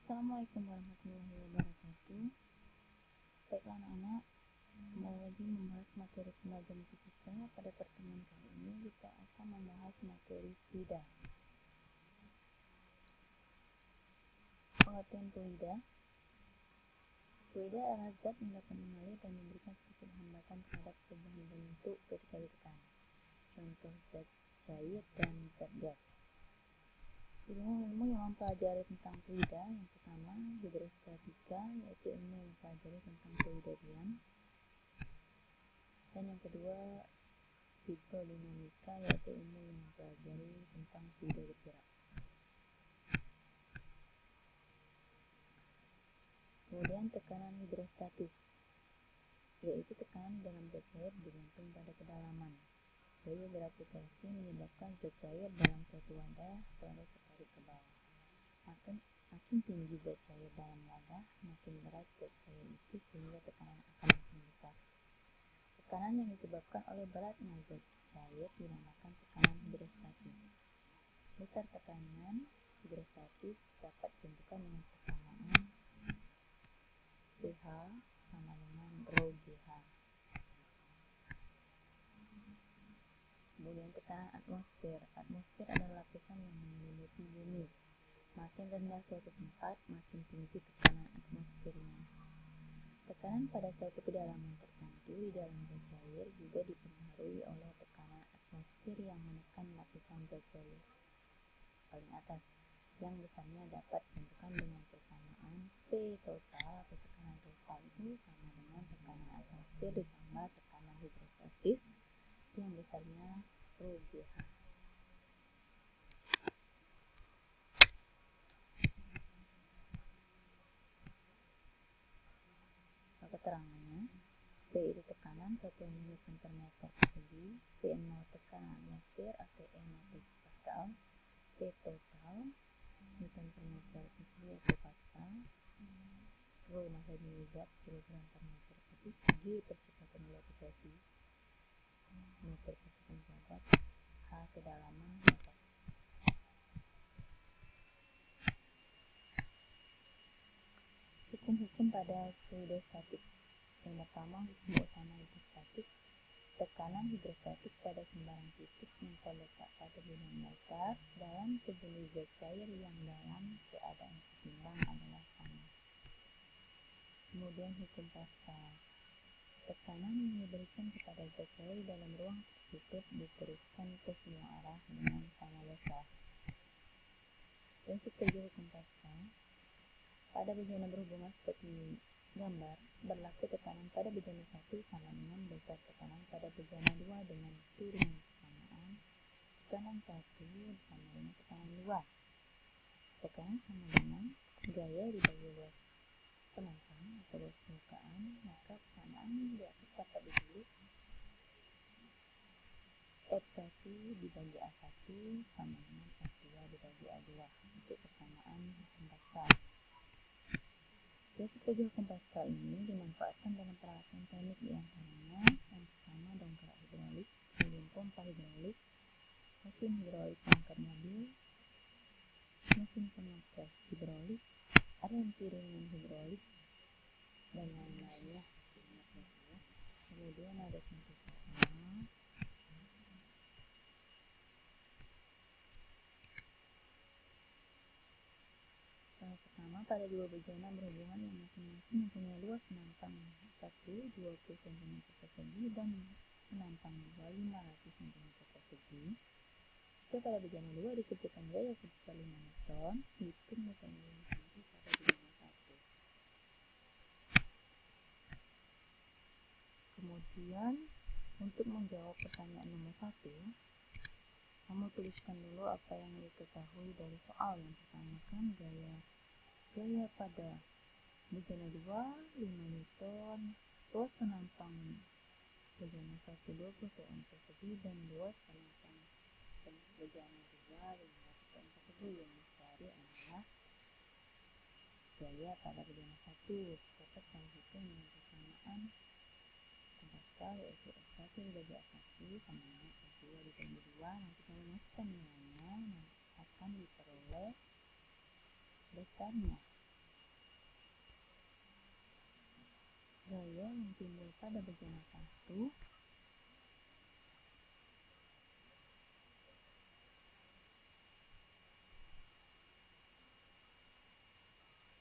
Assalamualaikum warahmatullahi wabarakatuh. Baiklah anak-anak, kembali lagi membahas materi pembelajaran fisika. Pada pertemuan kali ini kita akan membahas materi fluida. Pengertian fluida. Fluida adalah zat yang dapat mengalir dan memberikan sedikit hambatan terhadap perubahan bentuk ketika ditekan. Contoh zat cair dan zat gas. Ilmu-ilmu yang mempelajari tentang fluida, yang pertama hidrostatika, yaitu ilmu yang mempelajari tentang fluida diam, dan yang kedua hidrodinamika, yaitu ilmu yang mempelajari tentang fluida bergerak. Kemudian tekanan hidrostatis, yaitu tekanan dalam zat cair bergantung pada kedalaman. Gaya gravitasi menyebabkan zat cair dalam suatu wadah selalu tertarik ke bawah. Makin tinggi zat cair dalam wadah, makin berat zat cair itu sehingga tekanan akan makin besar. Tekanan yang disebabkan oleh beratnya zat cair dinamakan tekanan hidrostatis. Besar tekanan hidrostatis dapat ditentukan dengan persamaan pH sama dengan rho GH. Kemudian tekanan atmosfer. Atmosfer adalah lapisan yang menyelimuti bumi. Makin rendah suatu tempat, makin tinggi tekanan atmosfernya. Tekanan pada suatu kedalaman tertentu di dalam zat cair juga dipengaruhi oleh tekanan atmosfer yang menekan lapisan zat cair paling atas, yang besarnya dapat ditentukan dengan persamaan P total atau tekanan total itu sama dengan tekanan atmosfer ditambah tekanan hidrostatis yang besarnya rho GH. Keterangannya, P itu tekanan satuan Newton per meter persegi, P0 tekanan atmosfer ATM atau Pascal, P total Newton per meter persegi atau Pascal, rho massa zat kilogram per meter kubik, G percepatan gravitasi meter per sekund kuadrat, H kedalaman meter. Hukum-hukum pada fluida statik. Yang pertama, hukum utama hidrostatik. Tekanan hidrostatik pada sembarang titik yang terletak pada bidang datar dalam sejenis zat cair yang dalam keadaan seimbang adalah sama. Kemudian hukum Pascal. Tekanan yang diberikan kepada zat cair dalam ruang tertutup diteruskan ke semua arah dengan sama besar. Prinsip kerja hukum Pascal. Pada bejana berhubungan seperti gambar, berlaku tekanan pada bejana 1 sama dengan besar tekanan pada bejana 2 dengan turun persamaan tekanan 1 sama dengan tekanan 2. Tekanan sama dengan gaya dibagi luas penentang atau luas permukaan, maka persamaan di atas dapat ditulis F1 dibagi A1 sama dengan F2 dibagi A2 untuk persamaan hukum Pascal. Prinsip kerja hukum Pascal ini dimanfaatkan dalam peralatan teknik diantaranya yang pertama dongkrak hidrolik, kemudian pompa hidrolik, mesin hidrolik pengangkat mobil, mesin pengepres hidrolik, rem piringan hidrolik, dan lain-lainnya. Kemudian ada contoh soal. Pertama, pada dua bejana berhubungan yang masing-masing mempunyai luas penantang 1 20 cm persegi dan penantang 2 500 cm persegi. Jika pada bejana 2 dikerjakan gaya sebesar 5 Newton, hitung massa Newton pada bejana 1. Kemudian, untuk menjawab pertanyaan nomor 1, kamu tuliskan dulu apa yang diketahui dari soal. Yang pertama kan gaya pada bejana 2 5 Newton, luas penantang bejana 1 20 cm persegi dan luas penantang bejana 2 500 cm persegi. Yang dicari adalah gaya pada bejana 1. Dapat kamu hitung dengan persamaan Pascal, yaitu F1 dibagi A1 sama dengan F2 dibagi 2. Nanti kamu masukkan nilainya, akan diperoleh besarnya timbul pada bejana 1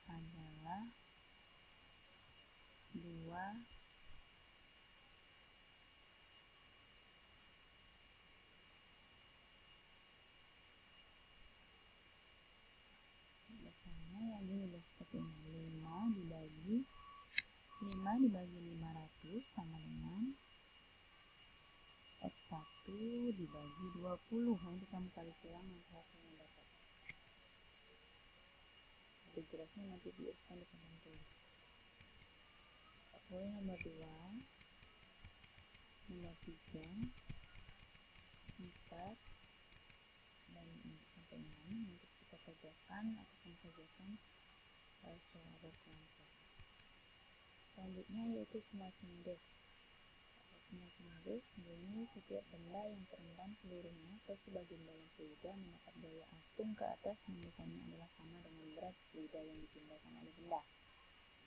adalah 2 biasanya ya gini loh, seperti ini. 5 dibagi 500 sama dengan X1 dibagi 20. Nanti kamu kali silang, nanti hasilnya dapat. Lebih jelasnya nanti diuruskan di papan tulis. Oke, nomor 2, nomor 3, 4, dan sampai 6 nanti kita kerjakan atau kamu kerjakan secara berkelompok. Selanjutnya yaitu cumacing des. Cumacing des ini setiap benda yang terendam seluruhnya atau sebagian dalam fluida mendapat gaya apung ke atas yang misalnya adalah sama dengan berat fluida yang dipindahkan oleh benda.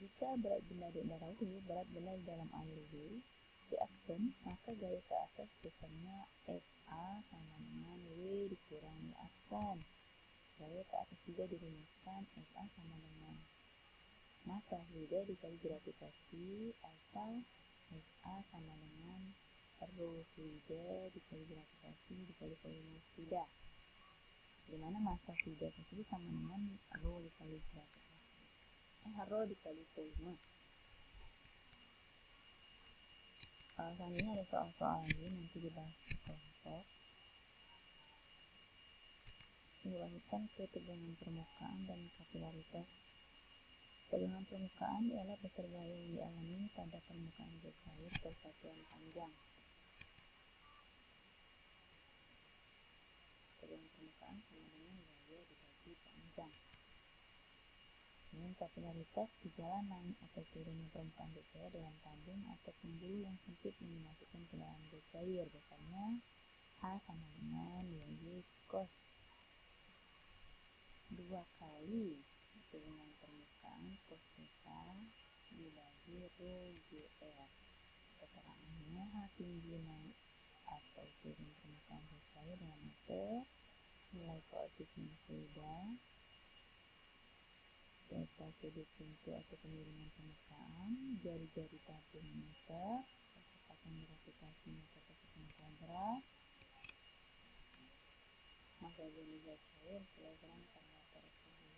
Jika berat benda didahului berat benda di dalam air W di aksen, maka gaya ke atas besarnya FA sama dengan W dikurangi aksen. Gaya ke atas juga dirumuskan FA sama dengan massa fluida dikali gravitasi atau FA sama dengan rho fluida dikali gravitasi dikali volume fluida, di mana massa fluida tersebut sama dengan rho dikali gravitasi, rho dikali volume. Selanjutnya ada soal-soal lagi, nanti dibahas di kelompok. Dilanjutkan ke tegangan permukaan dan kapilaritas. Tegangan permukaan ialah besar gaya yang dialami pada permukaan zat cair persatuan panjang. Tegangan permukaan sama dengan gaya dibagi panjang. Dengan kapilaritas, gejala naik atau turunnya permukaan zat cair dalam tabung atau pembuluh yang sempit yang dimasukkan ke dalam zat cair. Besarnya H sama dengan 2Y cos 2 kali tegangan permukaan cos theta dibagi rho GR. Keterangannya H tinggi naik atau turun permukaan zat cair dalam meter, nilai koefisien fluida, theta sudut sentuh atau kemiringan permukaan, jari-jari tabung meter, kecepatan gravitasi meter per sekund kuadrat, massa jenis zat cair kilogram per meter kubik.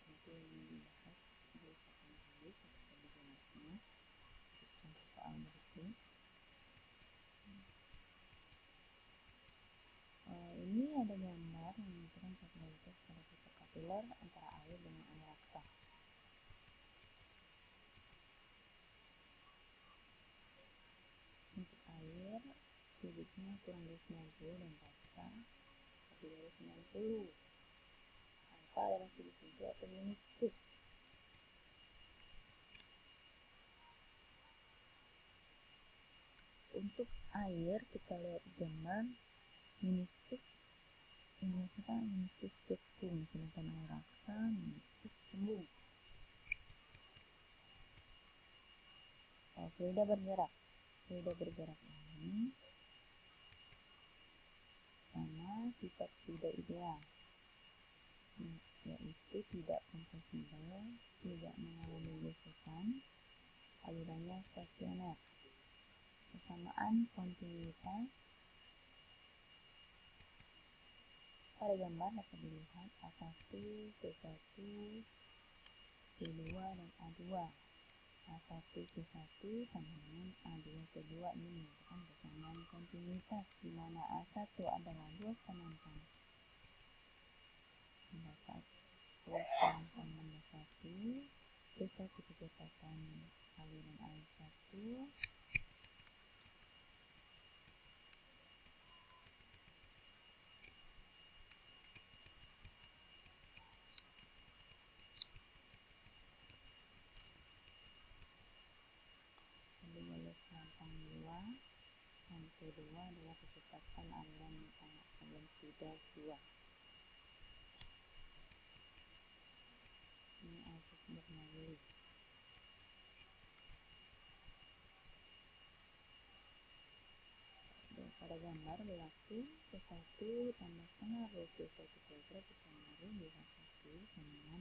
Nanti dibahas di papan tulis atau lebih jelasnya untuk contoh soal berikut. Ini ada gambar yang menunjukkan kapilaritas pada tipe kapiler antara air dengan air raksa. Untuk air, sudutnya kurang dari 90 dan raksa lebih dari 90. Alfa adalah sudut sentuh atau meniskus. Untuk air, kita lihat gambar meniskus. Ini misalkan meniskus kekung, sedangkan air raksa meniskus cembung. Fluida bergerak. Fluida bergerak ini sama sifat fluida ideal, yaitu tidak kompresibel, tidak mengalami gesekan, alirannya stasioner. Persamaan kontinuitas pada gambar dapat dilihat A1, P1, P2, dan A2. A1, P1 sama dengan A2, P2. Ini menunjukkan persamaan kontinuitas, di mana A1 adalah luas penonton luas penonton benda 1, P1 kecepatan aliran air 1, gelombang 2, dan P2 adalah kecepatan aliran fluida 2. ini asas Bernoulli. Pada gambar berlaku P1 ditambah setengah rho P1 kuadrat ditambah rho BH1 dengan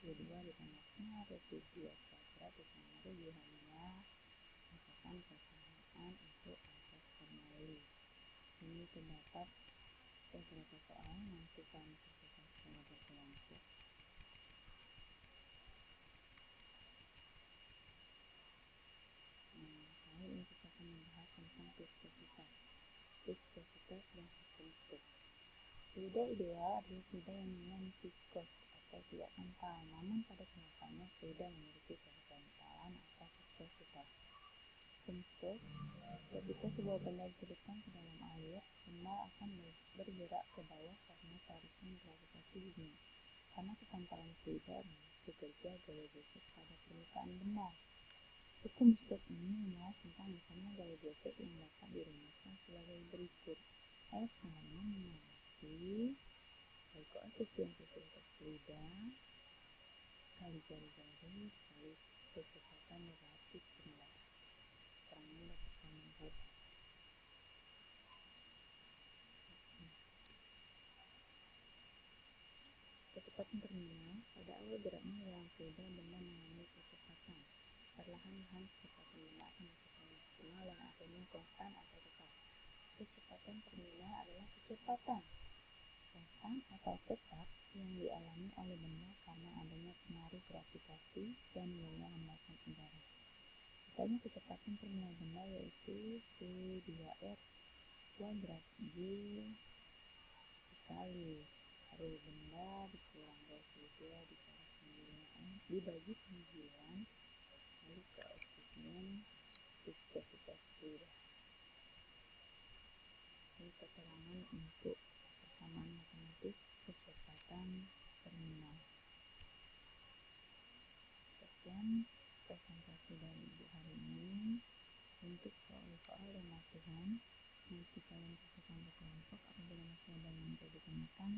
P2 ditambah setengah rho P2 kuadrat ditambah rho BH2 merupakan persamaan untuk asas Bernoulli. Ini terdapat beberapa soal, nanti kalian kerjakan secara berkelompok. Kali ini kita akan membahas tentang viskositas dan hukum Stokes. Fluida ideal adalah fluida yang non-viskos atau tidak kental, namun pada kenyataannya fluida memiliki kekentalan atau viskositas. Hukum Stokes, ketika sebuah benda dicelupkan ke dalam air, benda akan bergerak ke bawah karena tarikan gravitasi bumi. Karena kekentalan fluida bekerja gaya gesek pada permukaan benda. Hukum Stokes ini membahas tentang misalnya gaya gesek yang dapat dirumuskan sebagai berikut. X sama dengan mengamati kali koefisien viscositas fluida kali jari-jari kali kecepatan relatif benda. Sekarang dapat kami lihat kecepatan terminal. Pada awal geraknya dalam fluida, benda mengalami kecepatan. Perlahan-lahan kecepatan benda akan mencapai maksimal dan akhirnya konstan atau tetap. Kecepatan terminal adalah kecepatan konstan atau tetap yang dialami oleh benda karena adanya pengaruh gravitasi dan gaya hambatan udara. Misalnya kecepatan terminal benda yaitu V2R kuadrat G dikali rho benda dikurang rho fluida dibagi 9 kali koefisien viskositas fluida. Ini keterangan untuk persamaan matematis kecepatan terminal. Sekian presentasi dari Ibu hari ini. Untuk soal-soal dan latihan nanti kalian kerjakan berkelompok. Apabila masih ada yang perlu ditanyakan